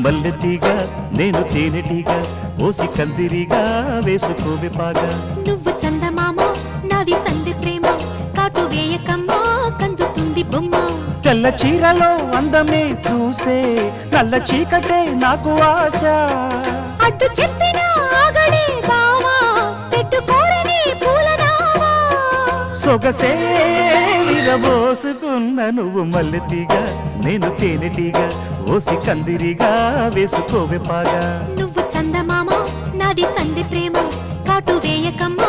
మల్లెతీగా నేను తేనెటీగా ఓసి కందిరిగా వేసుకోవే పాగా నువ్వు చందమామ నాది సంధి ప్రేమ కాటు వేయకమ్మా కందుతుంది బొమ్మ తెల్ల చీరలో అందమే చూసే నల్ల చీకటే నాకు ఆశ అడ్డు చెప్పిన ఆగడే బావా పెట్టుకోరని పూలనావా సొగసే విరబోసుకున్న నువ్వు మల్లెతీగా నేను తేనెటీగా ఓసి కందిరిగా వేసుకోవే పాగా నువ్వు చందమామ నాది సంధి ప్రేమ కాటు వేయకమ్మా